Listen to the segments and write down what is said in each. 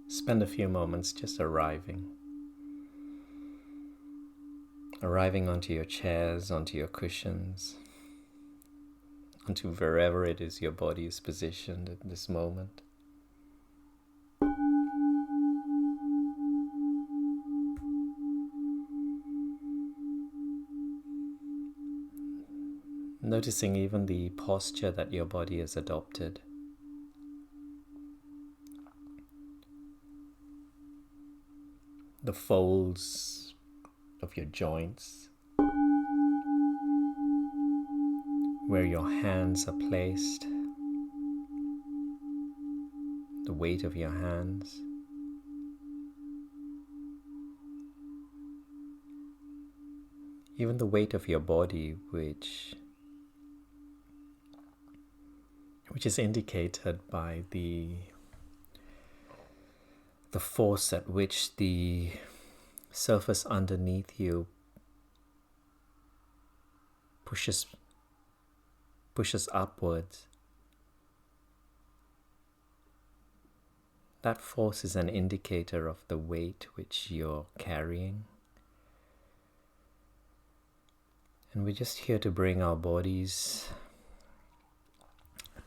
spend a few moments just arriving onto your chairs, onto your cushions, onto wherever it is your body is positioned at this moment. Noticing even the posture that your body has adopted. The folds of your joints, where your hands are placed, the weight of your hands. Even the weight of your body, which is indicated by the force at which the surface underneath you pushes upwards. That force is an indicator of the weight which you're carrying. And we're just here to bring our bodies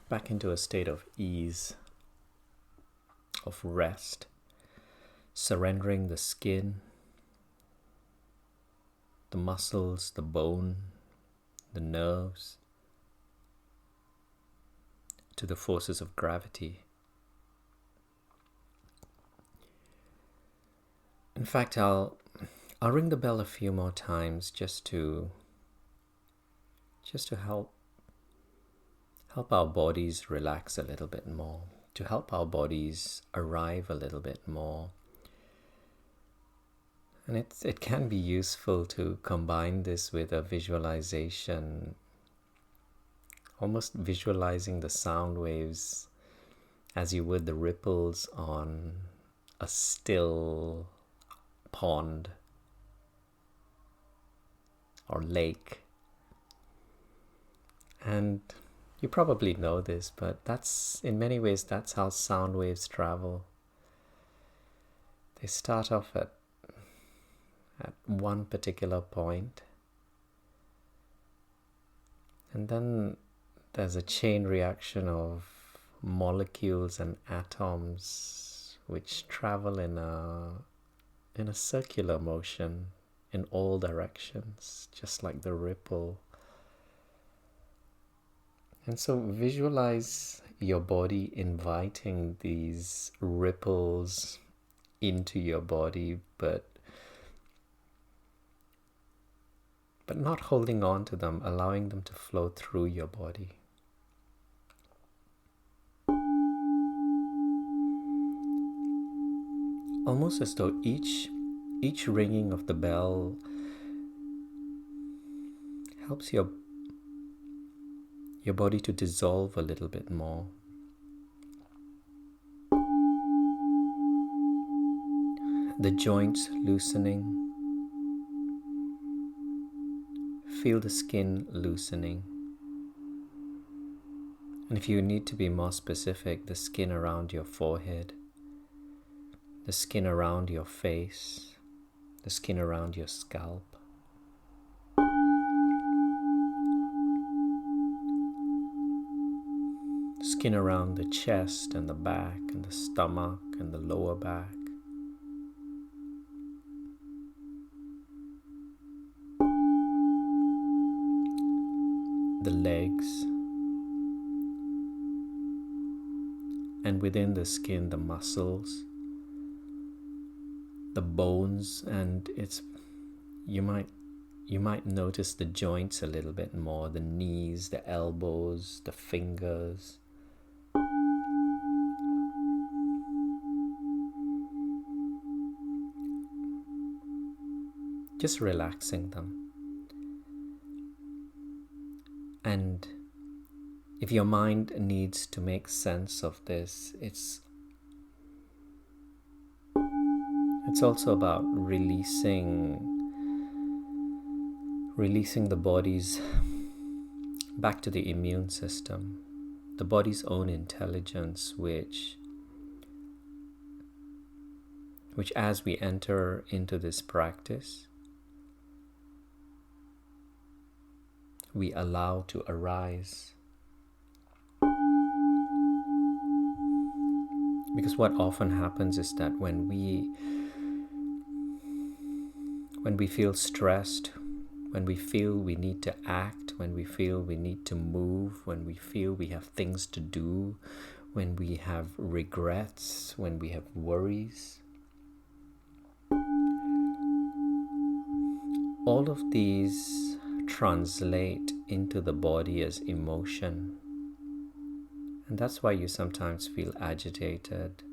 back into a state of ease, of rest, surrendering the skin, the muscles, the bone, the nerves to the forces of gravity. In fact, I'll ring the bell a few more times just to help our bodies relax a little bit more, to help our bodies arrive a little bit more. And it can be useful to combine this with a visualization, almost visualizing the sound waves as you would the ripples on a still pond or lake. And you probably know this, but in many ways that's how sound waves travel. They start off at one particular point, and then there's a chain reaction of molecules and atoms which travel in a circular motion in all directions, just like the ripple. And so visualize your body inviting these ripples into your body, but not holding on to them, allowing them to flow through your body. Almost as though each ringing of the bell helps your body to dissolve a little bit more. The joints loosening. Feel the skin loosening. And if you need to be more specific, the skin around your forehead, the skin around your face, the skin around your scalp. Skin around the chest and the back and the stomach and the lower back. The legs. And within the skin, the muscles, the bones, and you might notice the joints a little bit more, the knees, the elbows, the fingers. Just relaxing them. And if your mind needs to make sense of this, it's also about releasing the body's back to the immune system, the body's own intelligence, which which as we enter into this practice, we allow to arise. Because what often happens is that when we feel stressed, when we feel we need to act, when we feel we need to move, when we feel we have things to do, when we have regrets, when we have worries, all of these translate into the body as emotion. And that's why you sometimes feel agitated,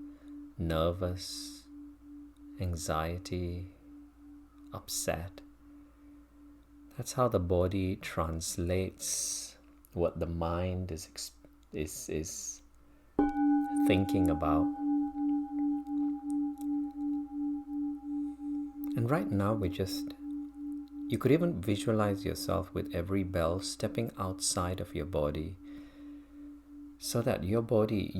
nervous, anxiety, upset. That's how the body translates what the mind is thinking about. And right now you could even visualize yourself with every bell stepping outside of your body, so that your body,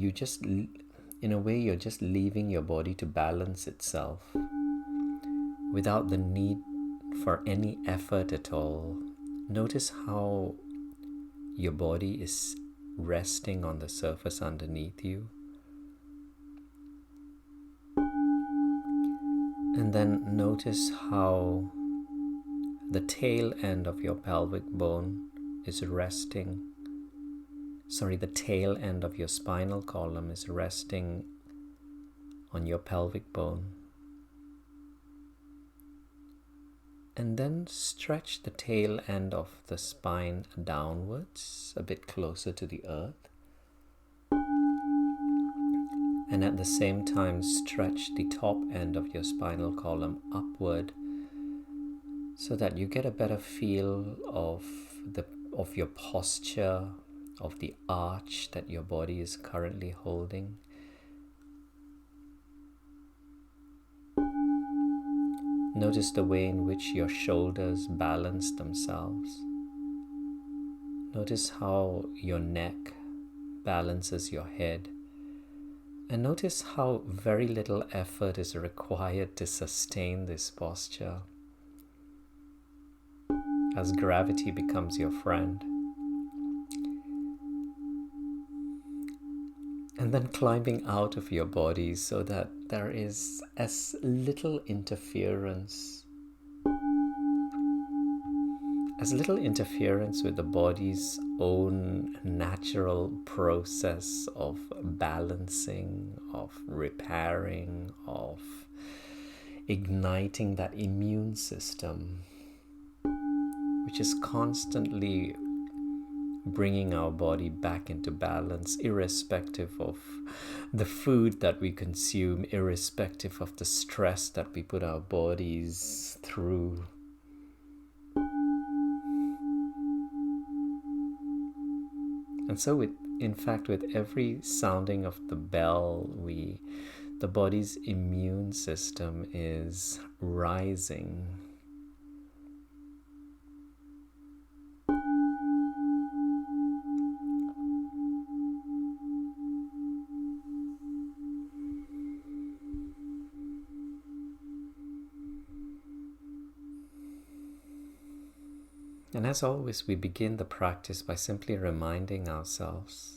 in a way, you're just leaving your body to balance itself without the need for any effort at all. Notice how your body is resting on the surface underneath you. And then notice how the tail end of your pelvic bone is resting. The tail end of your spinal column is resting on your pelvic bone. And then stretch the tail end of the spine downwards, a bit closer to the earth. And at the same time, stretch the top end of your spinal column upward, so that you get a better feel of your posture, of the arch that your body is currently holding. Notice the way in which your shoulders balance themselves. Notice how your neck balances your head. And notice how very little effort is required to sustain this posture, as gravity becomes your friend. And then climbing out of your body so that there is as little interference with the body's own natural process of balancing, of repairing, of igniting that immune system, which is constantly bringing our body back into balance, irrespective of the food that we consume, irrespective of the stress that we put our bodies through. And so with every sounding of the bell, the body's immune system is rising. And as always, we begin the practice by simply reminding ourselves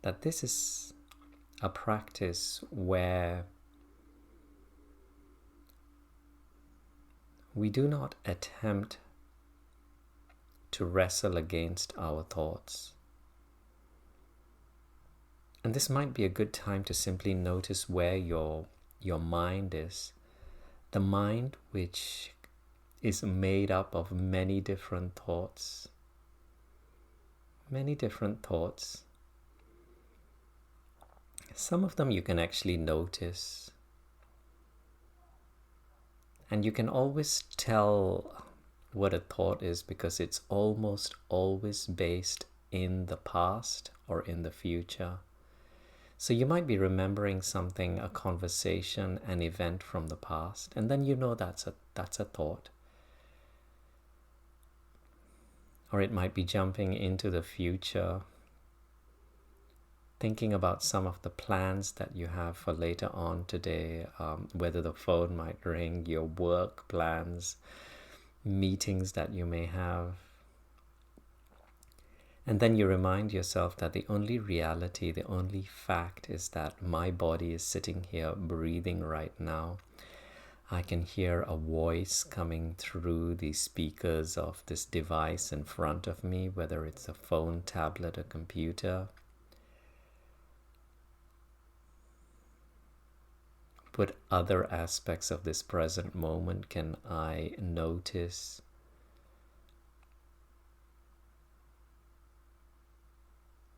that this is a practice where we do not attempt to wrestle against our thoughts. And this might be a good time to simply notice where your mind is. The mind which is made up of many different thoughts. Some of them you can actually notice. And you can always tell what a thought is because it's almost always based in the past or in the future. So you might be remembering something, a conversation, an event from the past, and then you know that's a thought. Or it might be jumping into the future thinking about some of the plans that you have for later on today, whether the phone might ring, your work plans, meetings that you may have. And then you remind yourself that the only reality, the only fact is that my body is sitting here breathing right now. I can hear a voice coming through the speakers of this device in front of me, whether it's a phone, tablet, or computer. What other aspects of this present moment can I notice?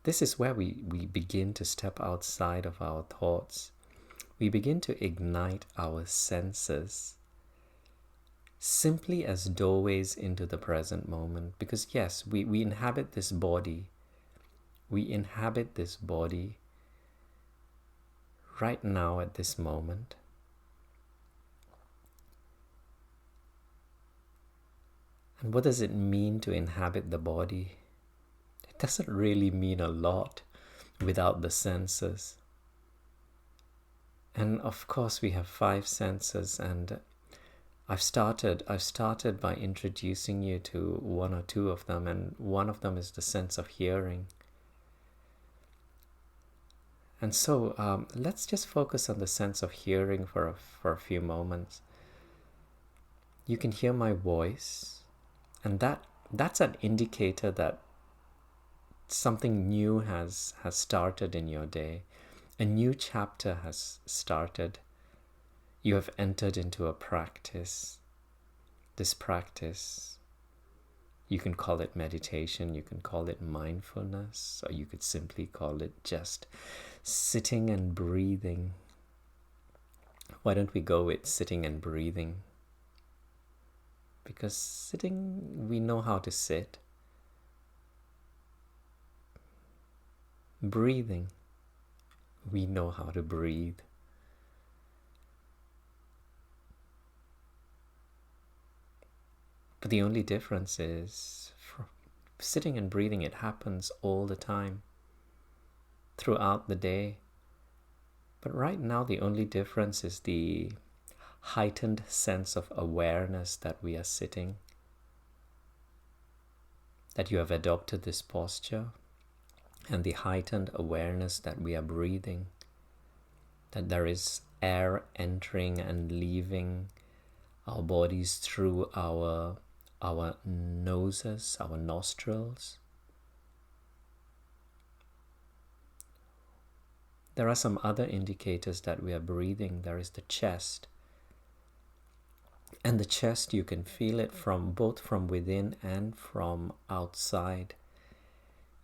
This is where we begin to step outside of our thoughts. We begin to ignite our senses simply as doorways into the present moment. Because yes, we inhabit this body. We inhabit this body right now at this moment. And what does it mean to inhabit the body? It doesn't really mean a lot without the senses. And of course we have 5 senses, and I've started by introducing you to 1 or 2 of them, and one of them is the sense of hearing. And so let's just focus on the sense of hearing for a few moments. You can hear my voice, and that's an indicator that something new has started in your day. A new chapter has started. You have entered into a practice. This practice, you can call it meditation, you can call it mindfulness, or you could simply call it just sitting and breathing. Why don't we go with sitting and breathing? Because sitting, we know how to sit. Breathing, we know how to breathe. But the only difference is, sitting and breathing, it happens all the time, throughout the day. But right now, the only difference is the heightened sense of awareness that we are sitting, that you have adopted this posture, and the heightened awareness that we are breathing, that there is air entering and leaving our bodies through our noses, our nostrils. There are some other indicators that we are breathing. There is the chest. And the chest, you can feel it from both from within and from outside.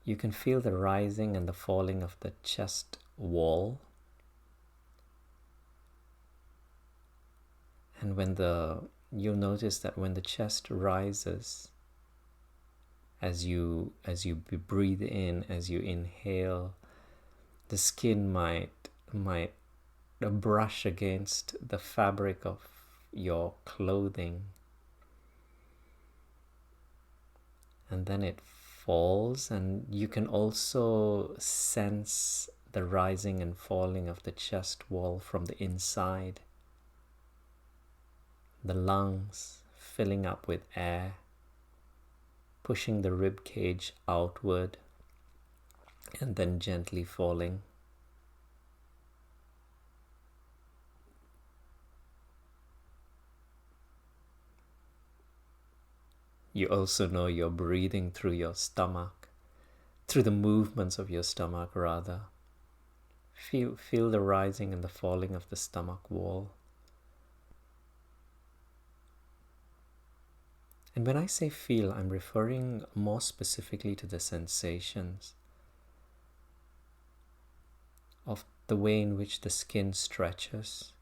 You can feel the rising and the falling of the chest wall. And you'll notice that when the chest rises, as you breathe in, as you inhale, the skin might brush against the fabric of your clothing, and then it falls, and you can also sense the rising and falling of the chest wall from the inside. The lungs filling up with air, pushing the rib cage outward, and then gently falling. You also know you're breathing through your stomach, through the movements of your stomach rather. Feel the rising and the falling of the stomach wall. And when I say feel, I'm referring more specifically to the sensations of the way in which the skin stretches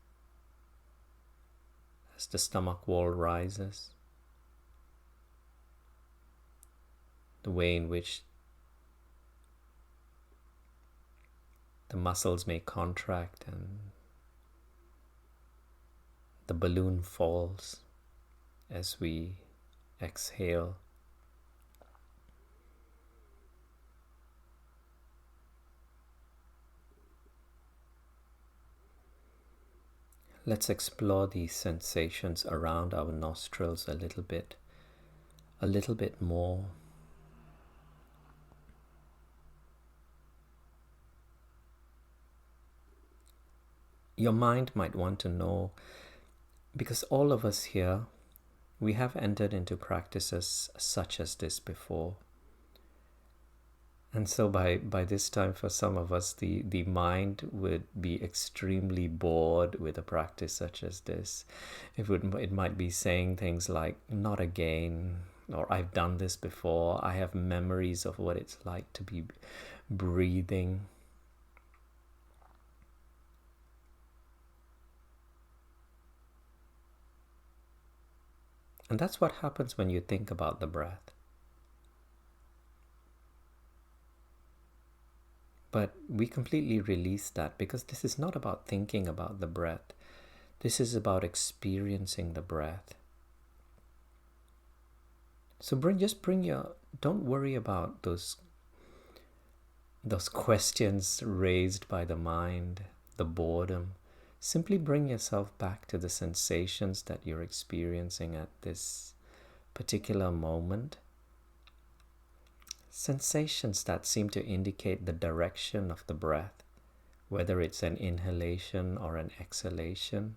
as the stomach wall rises, the way in which the muscles may contract and the balloon falls as we exhale. let's explore these sensations around our nostrils a little bit more. Your mind might want to know, because all of us here, we have entered into practices such as this before. And so by this time, for some of us, the mind would be extremely bored with a practice such as this. It might be saying things like, not again, or I've done this before, I have memories of what it's like to be breathing. And that's what happens when you think about the breath. But we completely release that, because this is not about thinking about the breath. This is about experiencing the breath. So don't worry about those questions raised by the mind, the boredom. Simply bring yourself back to the sensations that you're experiencing at this particular moment. Sensations that seem to indicate the direction of the breath, whether it's an inhalation or an exhalation.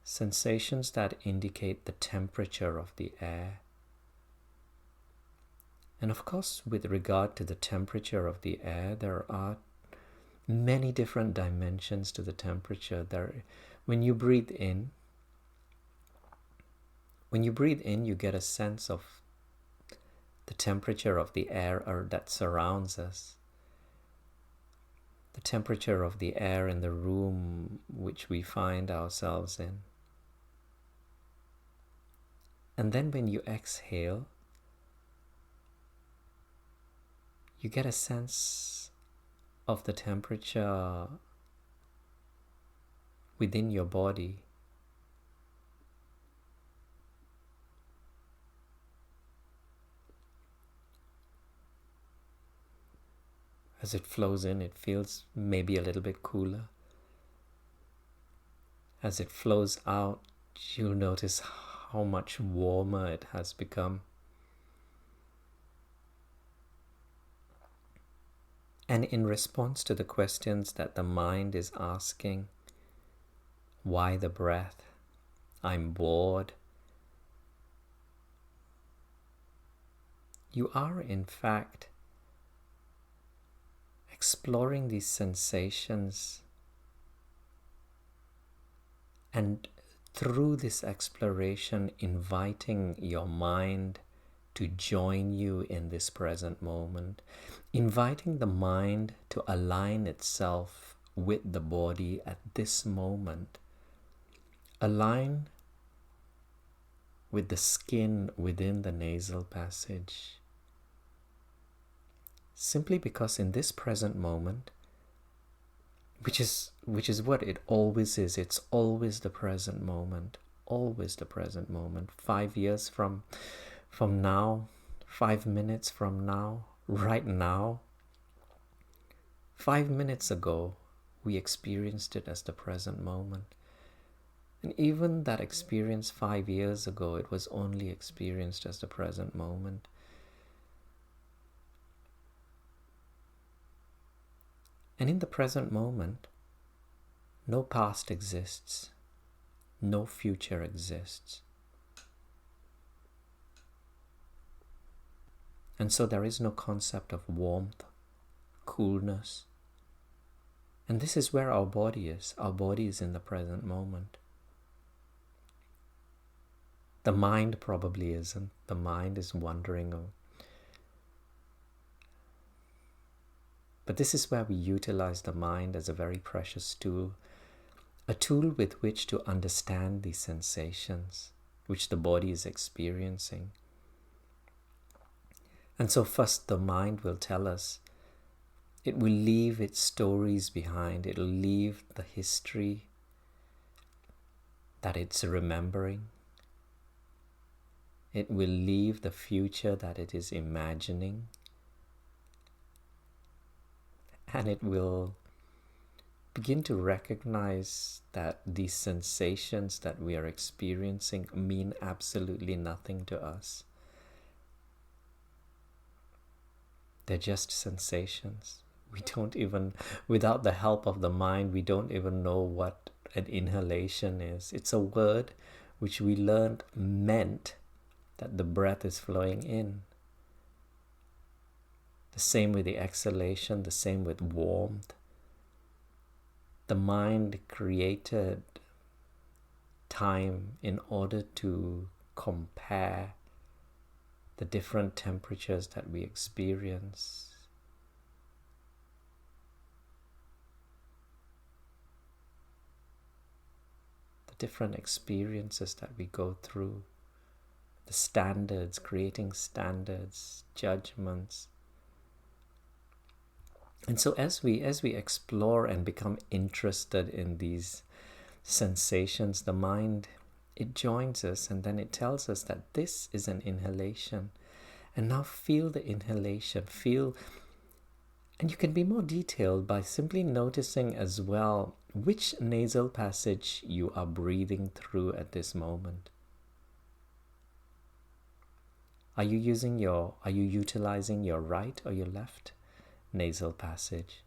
Sensations that indicate the temperature of the air. And of course, with regard to the temperature of the air, there are many different dimensions to the temperature. When you breathe in, you get a sense of the temperature of the air that surrounds us, the temperature of the air in the room which we find ourselves in. And then when you exhale, you get a sense of the temperature within your body. As it flows in, it feels maybe a little bit cooler. As it flows out, you'll notice how much warmer it has become. And in response to the questions that the mind is asking, why the breath? I'm bored. You are, in fact, exploring these sensations, and through this exploration, inviting your mind to join you in this present moment, inviting the mind to align itself with the body at this moment, align with the skin within the nasal passage. Simply because in this present moment, which is what it always is, it's always the present moment, always the present moment. 5 years from now, 5 minutes from now, right now, 5 minutes ago, we experienced it as the present moment. And even that experience 5 years ago, it was only experienced as the present moment. And in the present moment, no past exists, no future exists. And so there is no concept of warmth, coolness. And this is where our body is. Our body is in the present moment. The mind probably isn't. The mind is wandering. But this is where we utilize the mind as a very precious tool, a tool with which to understand these sensations which the body is experiencing. And so first the mind will tell us, it will leave its stories behind, it will leave the history that it's remembering. It will leave the future that it is imagining. And it will begin to recognize that these sensations that we are experiencing mean absolutely nothing to us. They're just sensations. We don't even, without the help of the mind, we don't even know what an inhalation is. It's a word which we learned meant that the breath is flowing in. The same with the exhalation, the same with warmth. The mind created time in order to compare the different temperatures that we experience. The different experiences that we go through. The standards, creating standards, judgments. And so as we explore and become interested in these sensations, the mind, it joins us, and then it tells us that this is an inhalation. And now feel the inhalation, and you can be more detailed by simply noticing as well which nasal passage you are breathing through at this moment. Are you utilizing your right or your left nasal passage?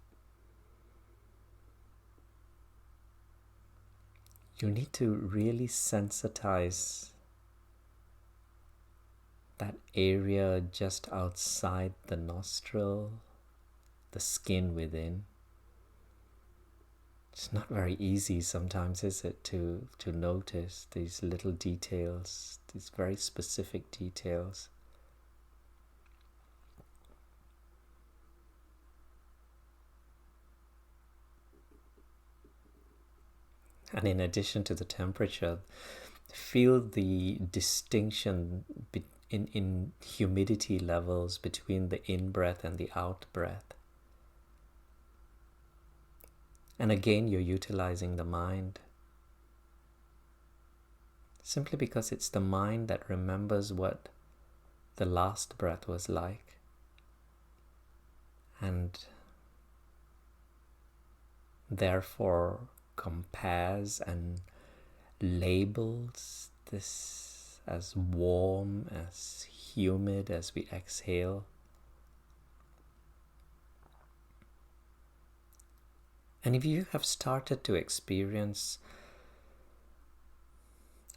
You need to really sensitize that area just outside the nostril, the skin within. It's not very easy sometimes, is it, to notice these little details, these very specific details. And in addition to the temperature, feel the distinction in humidity levels between the in-breath and the out-breath. And again, you're utilizing the mind. Simply because it's the mind that remembers what the last breath was like. And therefore compares and labels this as warm, as humid as we exhale. And if you have started to experience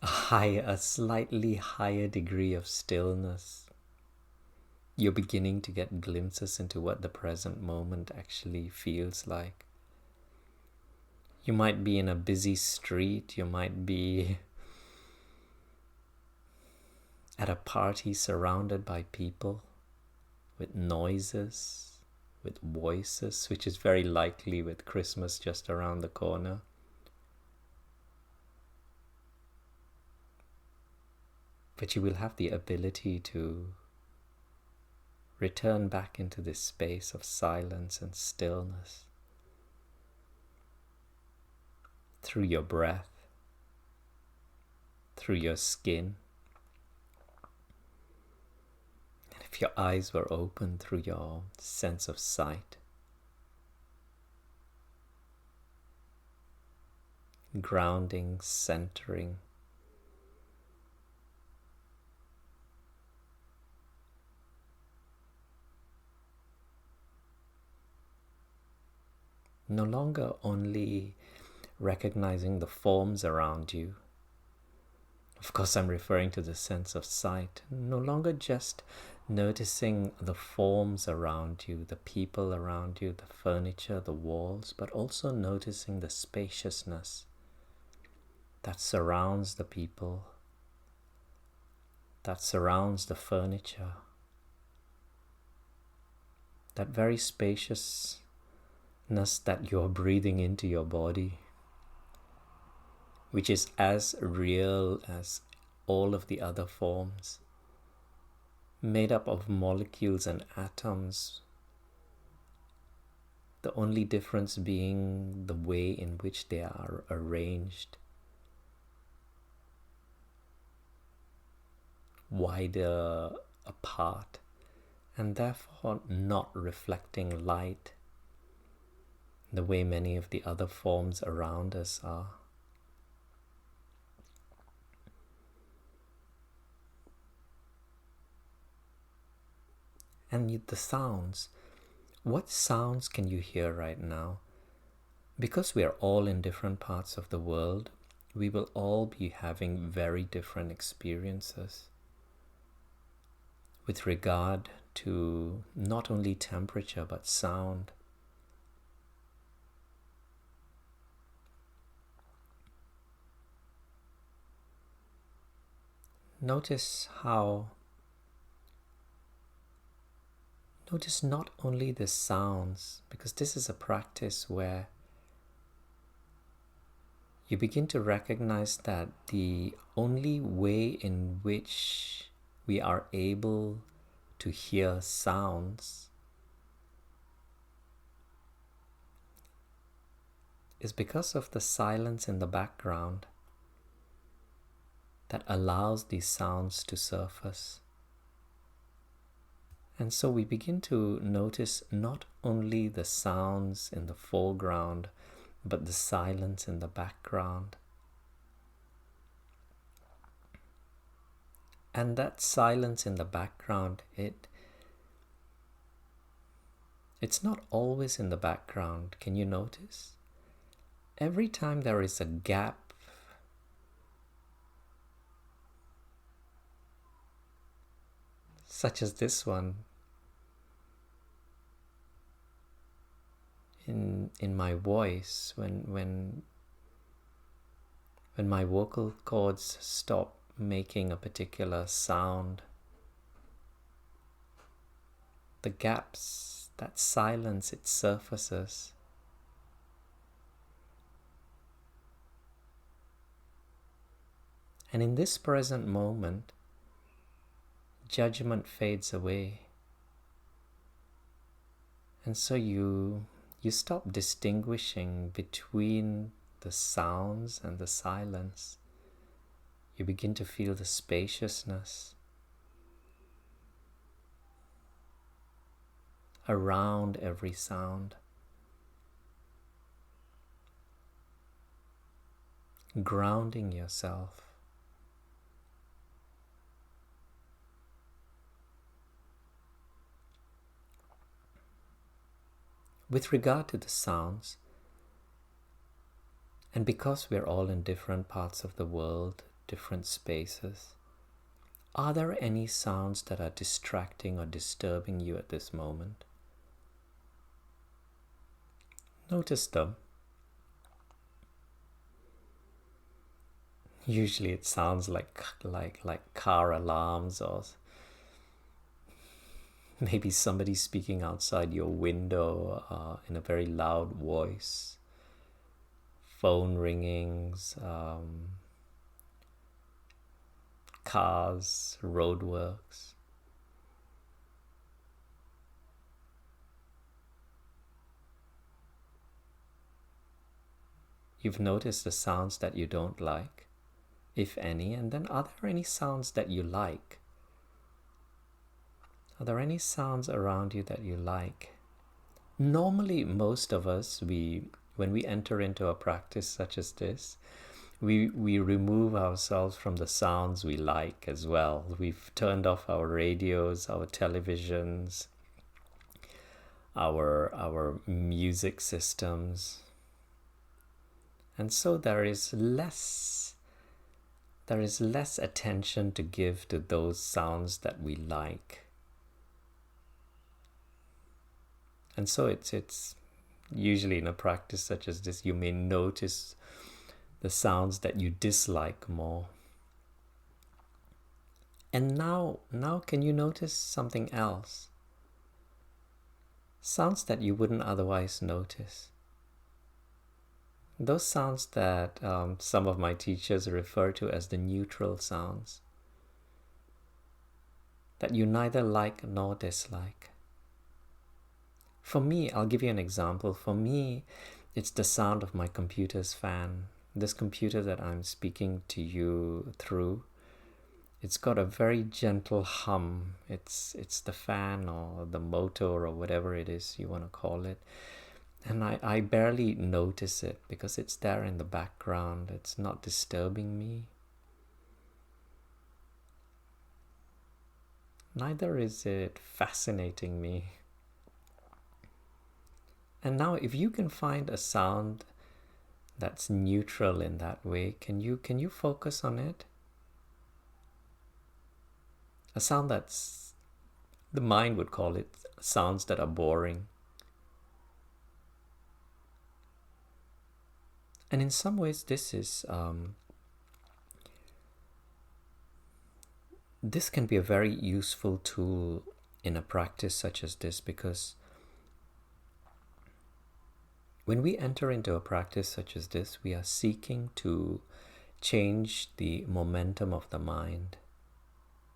a slightly higher degree of stillness, you're beginning to get glimpses into what the present moment actually feels like. You might be in a busy street, you might be at a party surrounded by people, with noises, with voices, which is very likely with Christmas just around the corner. But you will have the ability to return back into this space of silence and stillness through your breath, through your skin. And if your eyes were open, through your sense of sight. Grounding, centering. No longer only recognizing the forms around you. Of course, I'm referring to the sense of sight. No longer just noticing the forms around you, the people around you, the furniture, the walls, but also noticing the spaciousness that surrounds the people, that surrounds the furniture. That very spaciousness that you're breathing into your body, which is as real as all of the other forms, made up of molecules and atoms, the only difference being the way in which they are arranged, wider apart, and therefore not reflecting light, the way many of the other forms around us are. And the sounds. What sounds can you hear right now? Because we are all in different parts of the world, we will all be having very different experiences with regard to not only temperature but sound. Notice not only the sounds, because this is a practice where you begin to recognize that the only way in which we are able to hear sounds is because of the silence in the background that allows these sounds to surface. And so we begin to notice not only the sounds in the foreground, but the silence in the background. And that silence in the background, it's not always in the background. Can you notice? Every time there is a gap, such as this one, in my voice, when my vocal cords stop making a particular sound, the gaps, that silence, it surfaces. And in this present moment, judgment fades away. And so you stop distinguishing between the sounds and the silence. You begin to feel the spaciousness around every sound, grounding yourself. With regard to the sounds, and because we're all in different parts of the world, different spaces, are there any sounds that are distracting or disturbing you at this moment? Notice them. Usually it sounds like car alarms, or maybe somebody speaking outside your window in a very loud voice, phone ringings, cars, roadworks. You've noticed the sounds that you don't like, if any, and then are there any sounds that you like? Are there any sounds around you that you like? Normally, most of us, when we enter into a practice such as this, we remove ourselves from the sounds we like as well. We've turned off our radios, our televisions, our music systems. And so there is less attention to give to those sounds that we like. And so it's usually in a practice such as this, you may notice the sounds that you dislike more. And now can you notice something else? Sounds that you wouldn't otherwise notice. Those sounds that some of my teachers refer to as the neutral sounds, that you neither like nor dislike. For me, I'll give you an example. For me, it's the sound of my computer's fan. This computer that I'm speaking to you through, it's got a very gentle hum. It's the fan or the motor or whatever it is you want to call it. And I barely notice it because it's there in the background. It's not disturbing me. Neither is it fascinating me. And now if you can find a sound that's neutral in that way, can you focus on it? A sound that's, the mind would call it, sounds that are boring. And in some ways this can be a very useful tool in a practice such as this, because when we enter into a practice such as this, we are seeking to change the momentum of the mind,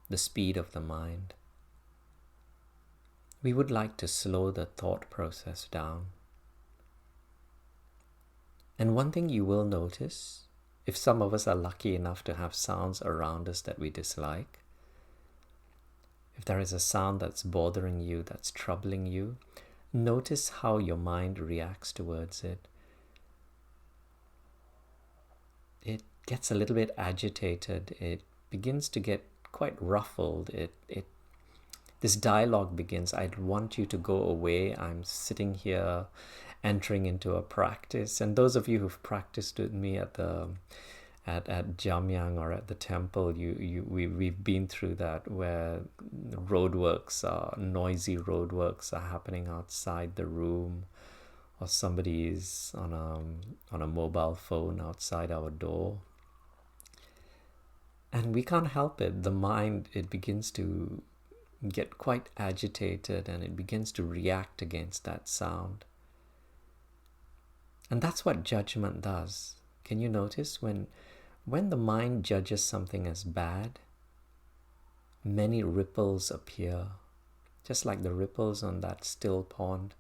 the speed of the mind. We would like to slow the thought process down. And one thing you will notice, if some of us are lucky enough to have sounds around us that we dislike, if there is a sound that's bothering you, that's troubling you, notice how your mind reacts towards it. It gets a little bit agitated. It begins to get quite ruffled. This dialogue begins. I want you to go away. I'm sitting here entering into a practice. And those of you who've practiced with me at Jamyang or at the temple, we've been through that, where noisy roadworks are happening outside the room, or somebody is on a mobile phone outside our door. And we can't help it. The mind, it begins to get quite agitated and it begins to react against that sound. And that's what judgment does. Can you notice when the mind judges something as bad, many ripples appear, just like the ripples on that still pond.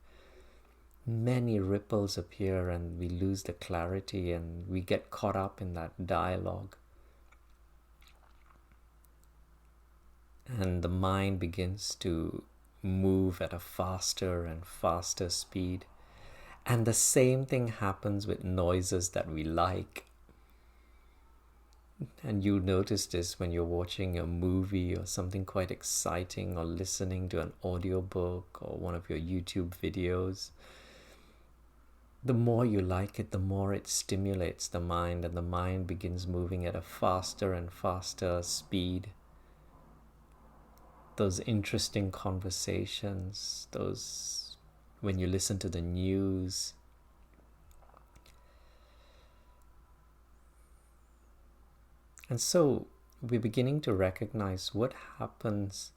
Many ripples appear and we lose the clarity and we get caught up in that dialogue. And the mind begins to move at a faster and faster speed. And the same thing happens with noises that we like. And you notice this when you're watching a movie or something quite exciting, or listening to an audiobook or one of your YouTube videos. The more you like it, the more it stimulates the mind, and the mind begins moving at a faster and faster speed. Those interesting conversations, those when you listen to the news, and so we're beginning to recognize what happens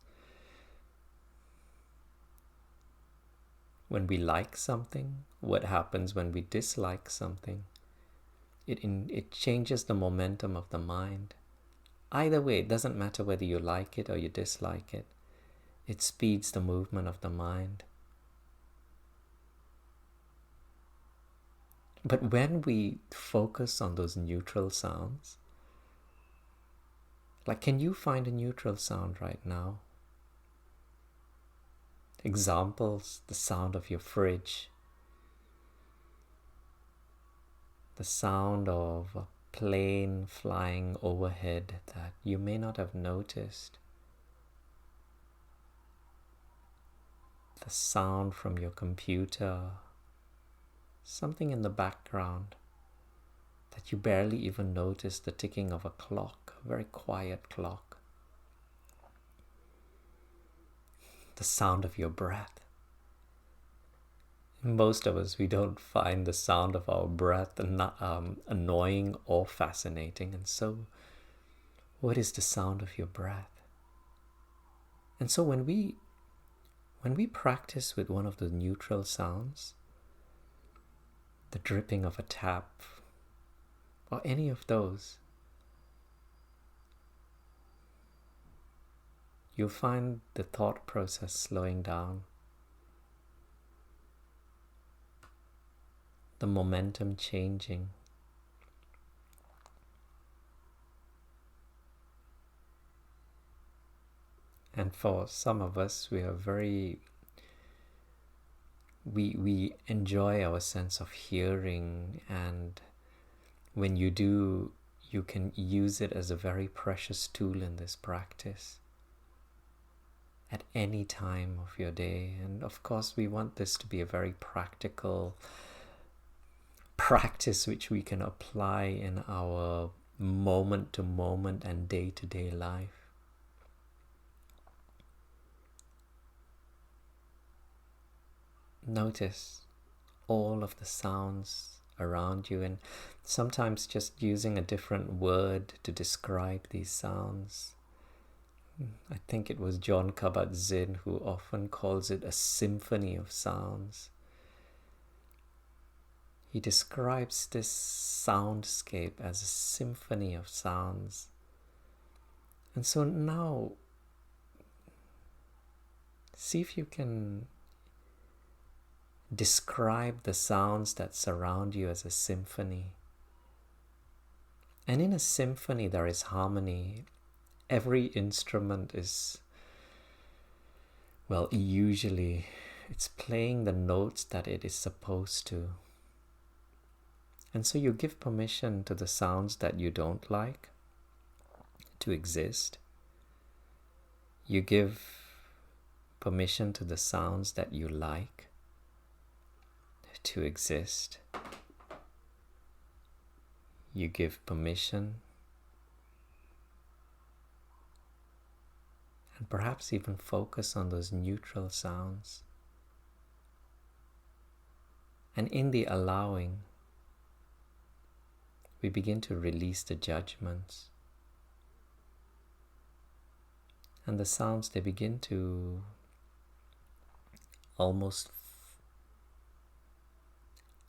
when we like something, what happens when we dislike something. It changes the momentum of the mind. Either way, it doesn't matter whether you like it or you dislike it. It speeds the movement of the mind. But when we focus on those neutral sounds, like, can you find a neutral sound right now? Examples: the sound of your fridge, the sound of a plane flying overhead that you may not have noticed, the sound from your computer, something in the background that you barely even notice, the ticking of a clock, a very quiet clock, the sound of your breath. Most of us, we don't find the sound of our breath annoying or fascinating. And so, what is the sound of your breath? And so when we practice with one of the neutral sounds, the dripping of a tap, or any of those, you'll find the thought process slowing down, the momentum changing. And for some of us, we are very we enjoy our sense of hearing, and when you do, you can use it as a very precious tool in this practice at any time of your day. And of course, we want this to be a very practical practice which we can apply in our moment to moment and day to day life. Notice all of the sounds around you, and sometimes just using a different word to describe these sounds. I think it was John Kabat-Zinn who often calls it a symphony of sounds. He describes this soundscape as a symphony of sounds. And so now, see if you can describe the sounds that surround you as a symphony. And in a symphony there is harmony. Every instrument is, well, usually it's playing the notes that it is supposed to. And so you give permission to the sounds that you don't like to exist. You give permission to the sounds that you like to exist. You give permission, and perhaps even focus on those neutral sounds. And in the allowing, we begin to release the judgments. And the sounds, they begin to almost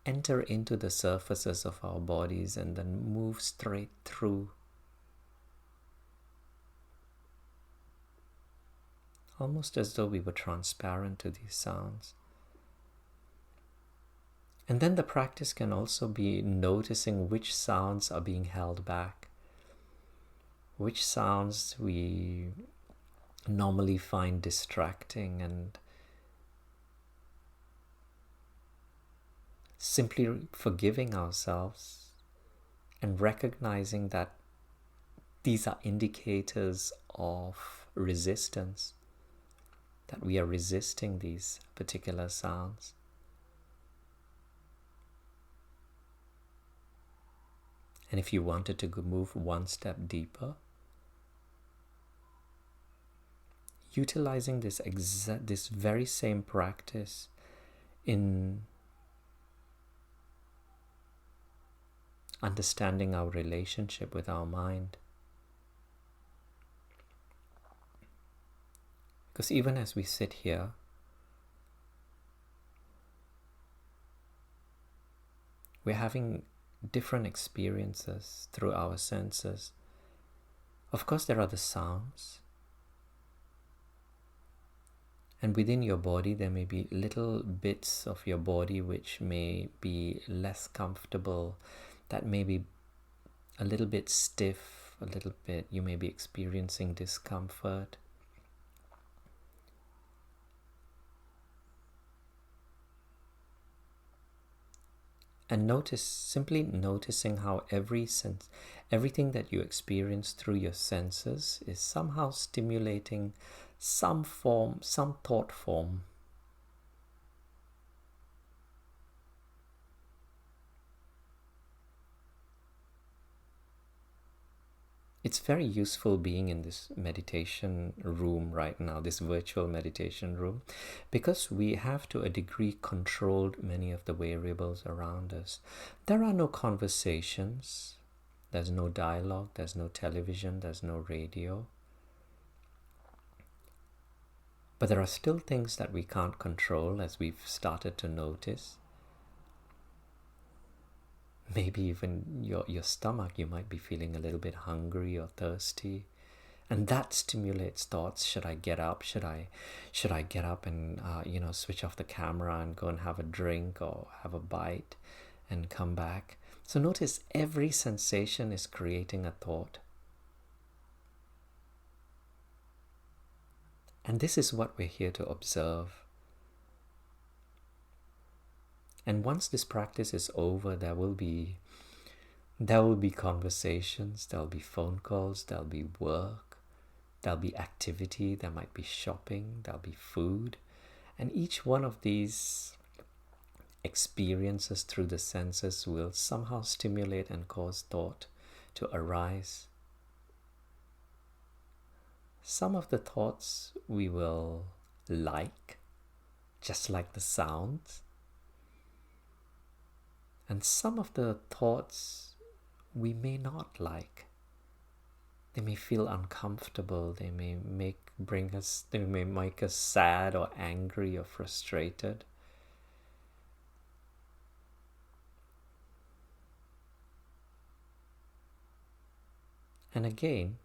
enter into the surfaces of our bodies and then move straight through. Almost as though we were transparent to these sounds. And then the practice can also be noticing which sounds are being held back, which sounds we normally find distracting, and simply forgiving ourselves and recognizing that these are indicators of resistance, that we are resisting these particular sounds. And if you wanted to move one step deeper, utilizing this very same practice in understanding our relationship with our mind. Because even as we sit here, we're having different experiences through our senses. Of course, there are the sounds. And within your body, there may be little bits of your body which may be less comfortable, that may be a little bit stiff, a little bit, you may be experiencing discomfort. And simply noticing how everything that you experience through your senses is somehow stimulating some form, some thought form. It's very useful being in this meditation room right now, this virtual meditation room, because we have to a degree controlled many of the variables around us. There are no conversations, there's no dialogue, there's no television, there's no radio. But there are still things that we can't control, as we've started to notice. Maybe even your stomach, you might be feeling a little bit hungry or thirsty, and that stimulates thoughts. Should I get up? Should I get up and switch off the camera and go and have a drink or have a bite and come back? So notice every sensation is creating a thought. And this is what we're here to observe. And once this practice is over, there will be conversations, there'll be phone calls, there'll be work, there'll be activity, there might be shopping, there'll be food. And each one of these experiences through the senses will somehow stimulate and cause thought to arise. Some of the thoughts we will like, just like the sounds. And some of the thoughts we may not like. They may feel uncomfortable. They may make us sad or angry or frustrated. And again,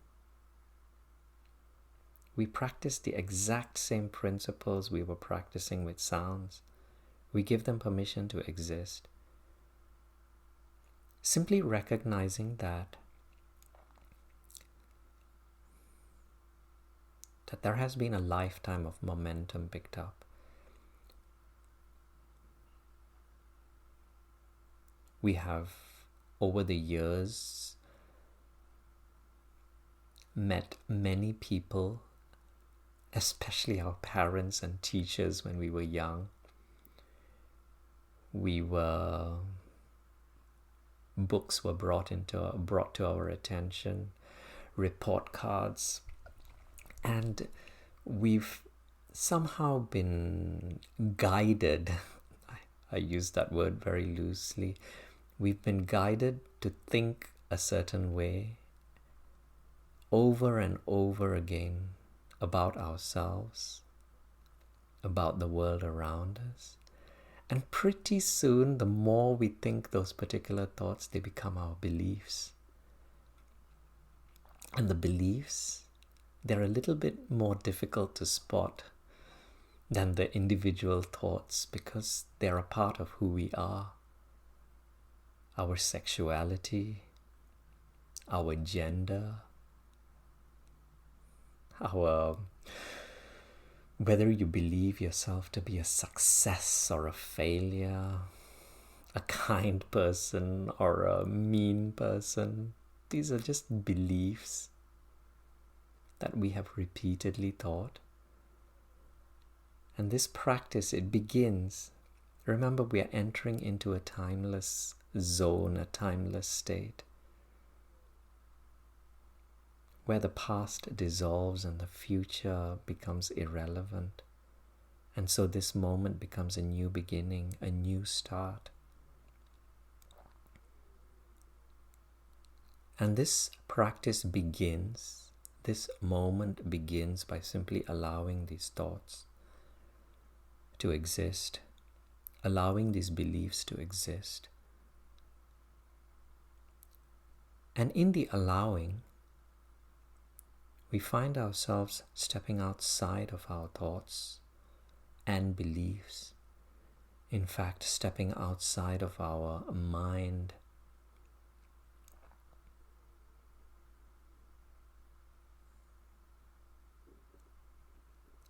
we practice the exact same principles we were practicing with sounds. We give them permission to exist. Simply recognizing that there has been a lifetime of momentum picked up. We have, over the years, met many people, especially our parents and teachers when we were young. Books were brought to our attention, report cards, and we've somehow been guided. I use that word very loosely. We've been guided to think a certain way over and over again about ourselves, about the world around us. And pretty soon, the more we think those particular thoughts, they become our beliefs. And the beliefs, they're a little bit more difficult to spot than the individual thoughts because they're a part of who we are. Our sexuality, our gender, whether you believe yourself to be a success or a failure, a kind person or a mean person, these are just beliefs that we have repeatedly thought. And this practice, it begins, remember, we are entering into a timeless zone, a timeless state, where the past dissolves and the future becomes irrelevant. And so this moment becomes a new beginning, a new start. And this practice begins, this moment begins by simply allowing these thoughts to exist, allowing these beliefs to exist. And in the allowing, we find ourselves stepping outside of our thoughts and beliefs. In fact, stepping outside of our mind.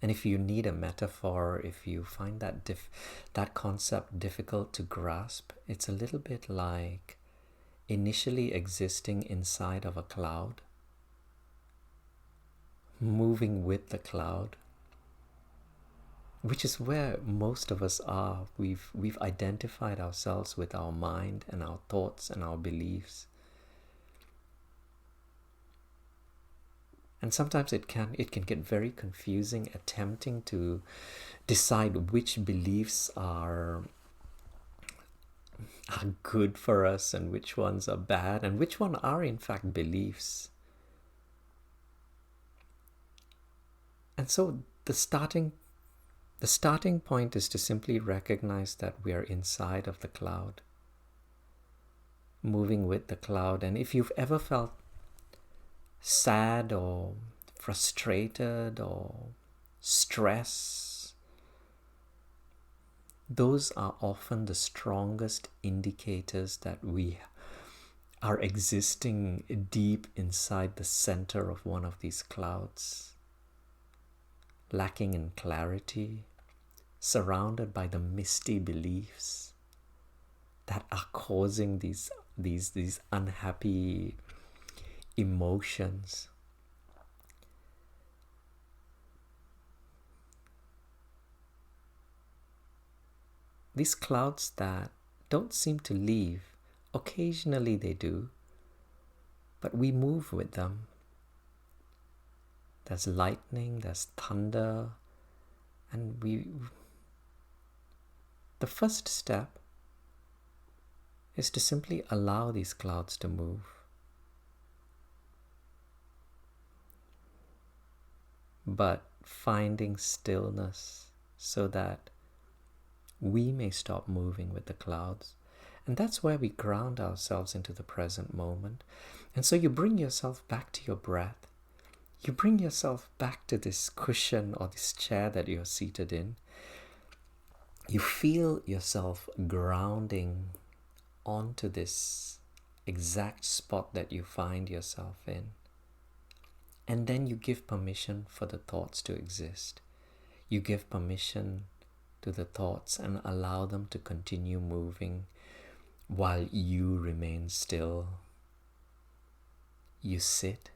And if you need a metaphor, if you find that concept difficult to grasp, it's a little bit like initially existing inside of a cloud, moving with the cloud, which is where most of us are. We've identified ourselves with our mind and our thoughts and our beliefs. And sometimes it can get very confusing, attempting to decide which beliefs are good for us and which ones are bad and which ones are in fact beliefs. And so the starting point is to simply recognize that we are inside of the cloud, moving with the cloud. And if you've ever felt sad or frustrated or stress, those are often the strongest indicators that we are existing deep inside the center of one of these clouds, lacking in clarity, surrounded by the misty beliefs, that are causing these unhappy emotions. These clouds that don't seem to leave. Occasionally they do, but we move with them. There's lightning, there's thunder, and the first step is to simply allow these clouds to move. But finding stillness so that we may stop moving with the clouds. And that's where we ground ourselves into the present moment. And so you bring yourself back to your breath. You bring yourself back to this cushion or this chair that you're seated in. You feel yourself grounding onto this exact spot that you find yourself in. And then you give permission for the thoughts to exist. You give permission to the thoughts and allow them to continue moving while you remain still. You sit,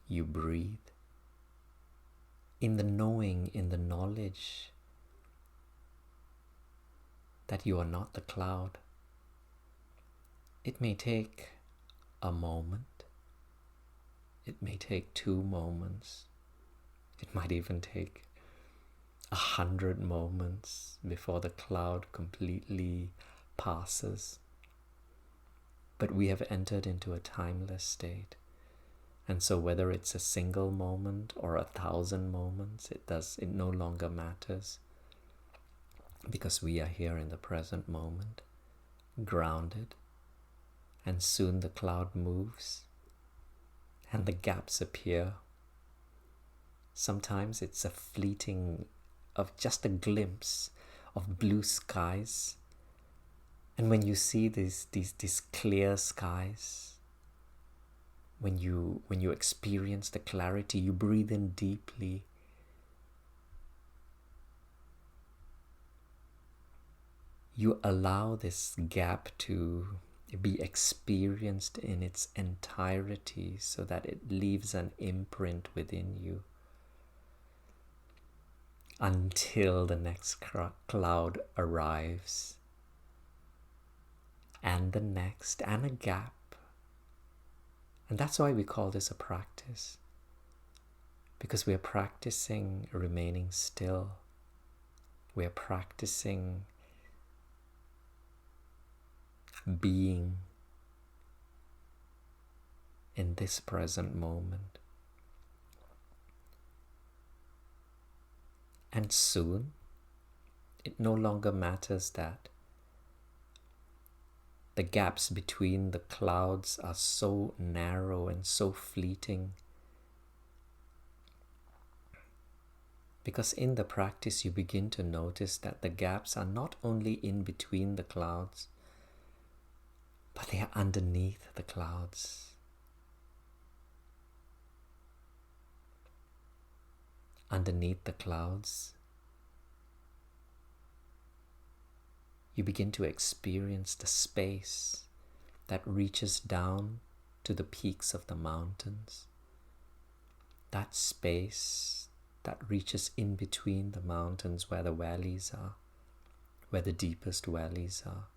you breathe, in the knowing, in the knowledge that you are not the cloud. It may take a moment. It may take 2 moments. It might even take 100 moments before the cloud completely passes. But we have entered into a timeless state. And so whether it's a single moment or 1,000 moments, it no longer matters. Because we are here in the present moment, grounded, and soon the cloud moves and the gaps appear. Sometimes it's a fleeting of just a glimpse of blue skies. And when you see these clear skies, when you experience the clarity, you breathe in deeply. You allow this gap to be experienced in its entirety so that it leaves an imprint within you until the next cloud arrives, and the next, and a gap. And that's why we call this a practice, because we are practicing remaining still. We are practicing being in this present moment. And soon, it no longer matters that the gaps between the clouds are so narrow and so fleeting. Because in the practice, you begin to notice that the gaps are not only in between the clouds, but they are underneath the clouds. Underneath the clouds, you begin to experience the space that reaches down to the peaks of the mountains. That space that reaches in between the mountains where the valleys are, where the deepest valleys are.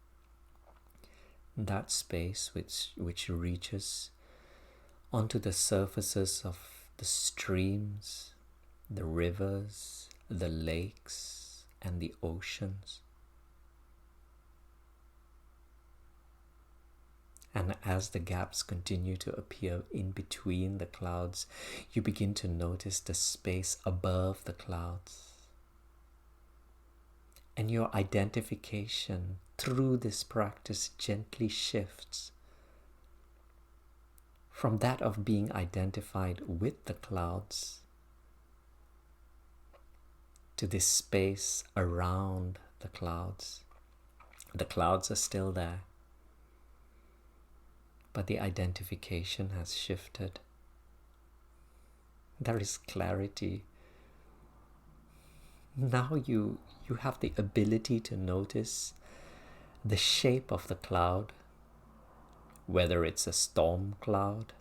That space which reaches onto the surfaces of the streams, the rivers, the lakes, and the oceans. And as the gaps continue to appear in between the clouds, you begin to notice the space above the clouds. And your identification through this practice gently shifts from that of being identified with the clouds to this space around the clouds. The clouds are still there, but the identification has shifted. There is clarity. Now you have the ability to notice the shape of the cloud, whether it's a storm cloud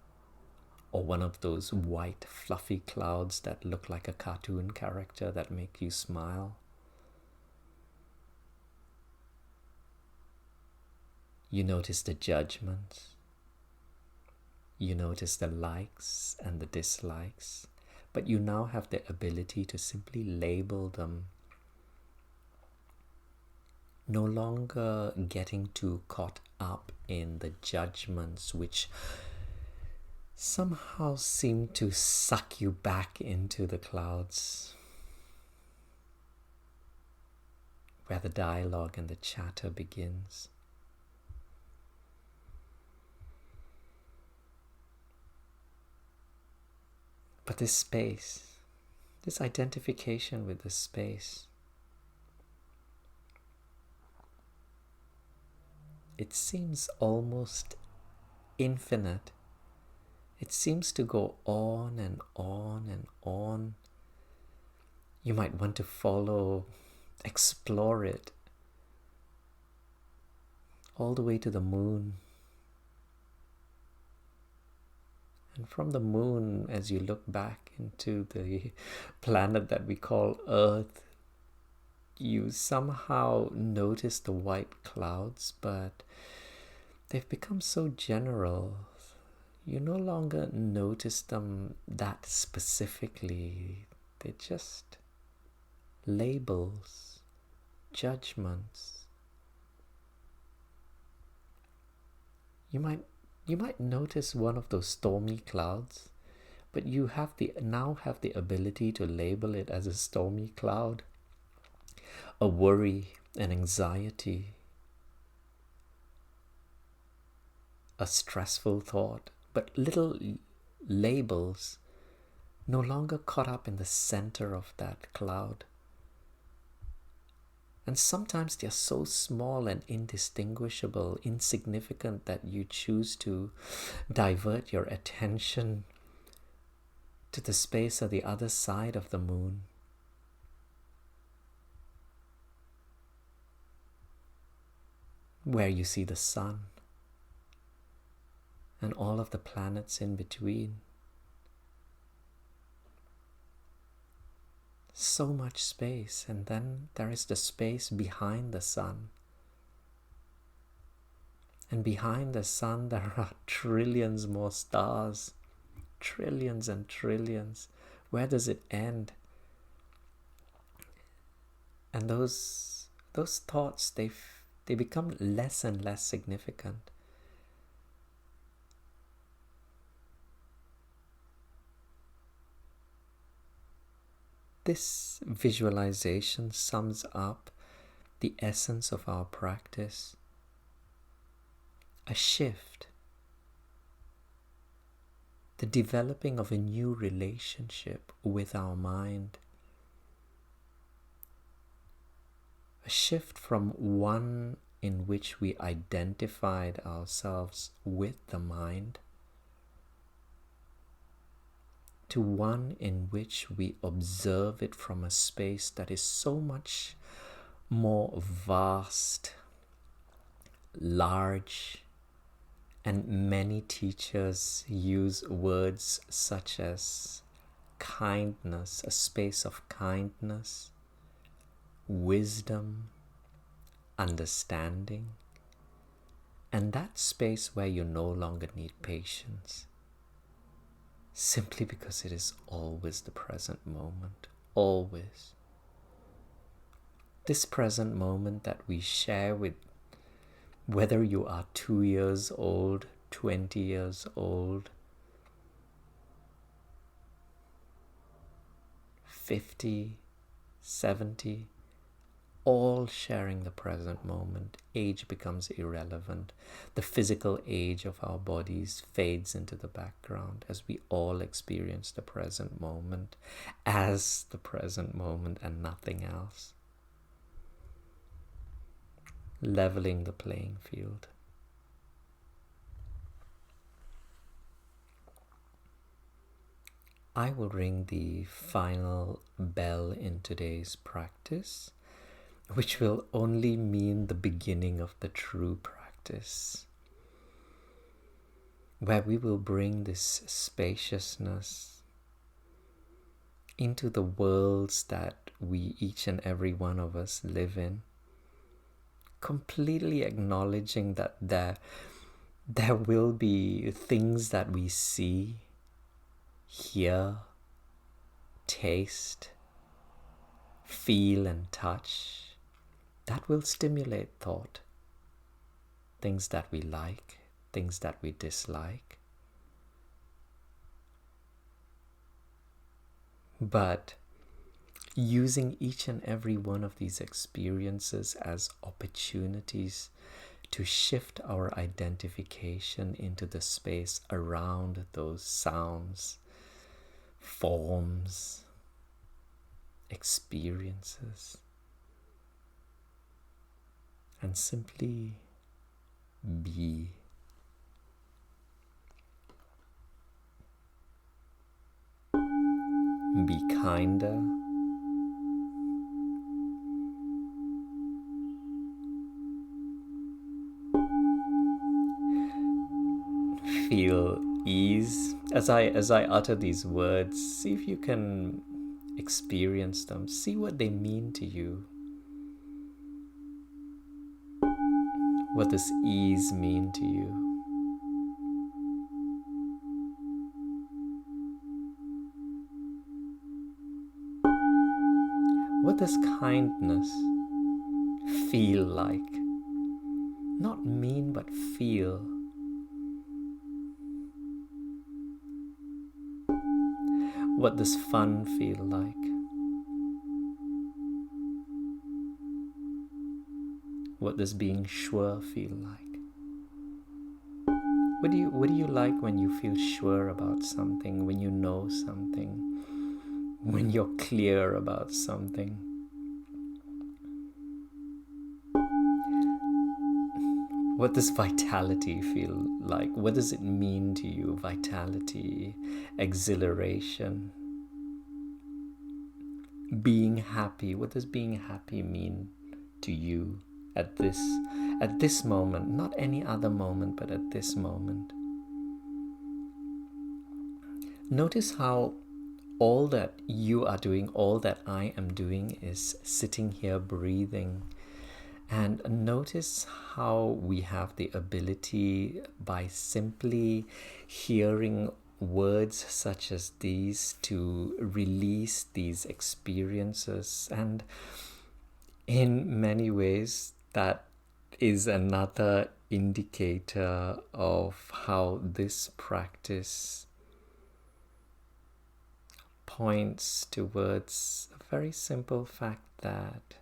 or one of those white fluffy clouds that look like a cartoon character that make you smile. You notice the judgments. You notice the likes and the dislikes, but you now have the ability to simply label them. No longer getting too caught up in the judgments which somehow seem to suck you back into the clouds, where the dialogue and the chatter begins. But this space, this identification with the space, it seems almost infinite. It seems to go on and on and on. You might want to follow, explore it, all the way to the moon. And from the moon, as you look back into the planet that we call Earth, you somehow notice the white clouds, but they've become so general. You no longer notice them that specifically. They're just labels, judgments. You might notice one of those stormy clouds, but you now have the ability to label it as a stormy cloud, a worry, an anxiety, a stressful thought, but little labels, no longer caught up in the center of that cloud. And sometimes they're so small and indistinguishable, insignificant, that you choose to divert your attention to the space on the other side of the moon. Where you see the sun and all of the planets in between. So much space, and then there is the space behind the sun. And behind the sun there are trillions more stars, trillions and trillions. Where does it end? And those thoughts, they become less and less significant. This visualization sums up the essence of our practice. A shift, the developing of a new relationship with our mind. A shift from one in which we identified ourselves with the mind to one in which we observe it from a space that is so much more vast, large, and many teachers use words such as kindness, a space of kindness, wisdom, understanding, and that space where you no longer need patience. Simply because it is always the present moment, always. This present moment that we share with, whether you are 2 years old, 20 years old, 50, 70, all sharing the present moment. Age becomes irrelevant. The physical age of our bodies fades into the background as we all experience the present moment as the present moment and nothing else. Leveling the playing field. I will ring the final bell in today's practice, which will only mean the beginning of the true practice, where we will bring this spaciousness into the worlds that we, each and every one of us, live in, completely acknowledging that there will be things that we see, hear, taste, feel and touch that will stimulate thought. Things that we like, things that we dislike. But using each and every one of these experiences as opportunities to shift our identification into the space around those sounds, forms, experiences, and simply be. Be kinder. Feel ease. As I utter these words, see if you can experience them. See what they mean to you. What does ease mean to you? What does kindness feel like? Not mean, but feel. What does fun feel like? What does being sure feel like? What do you like when you feel sure about something, when you know something, when you're clear about something? What does vitality feel like? What does it mean to you? Vitality, exhilaration, being happy. What does being happy mean to you at this moment? Not any other moment, but at this moment. Notice how all that you are doing, all that I am doing is sitting here breathing. And notice how we have the ability, by simply hearing words such as these, to release these experiences. And in many ways, that is another indicator of how this practice points towards a very simple fact that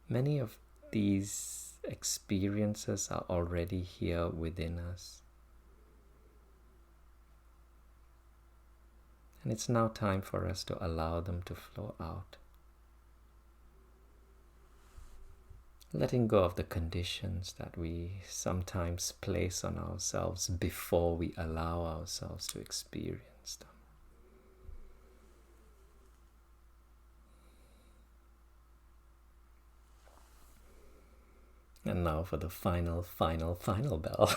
many of these experiences are already here within us. And it's now time for us to allow them to flow out. Letting go of the conditions that we sometimes place on ourselves before we allow ourselves to experience them. And now for the final bell.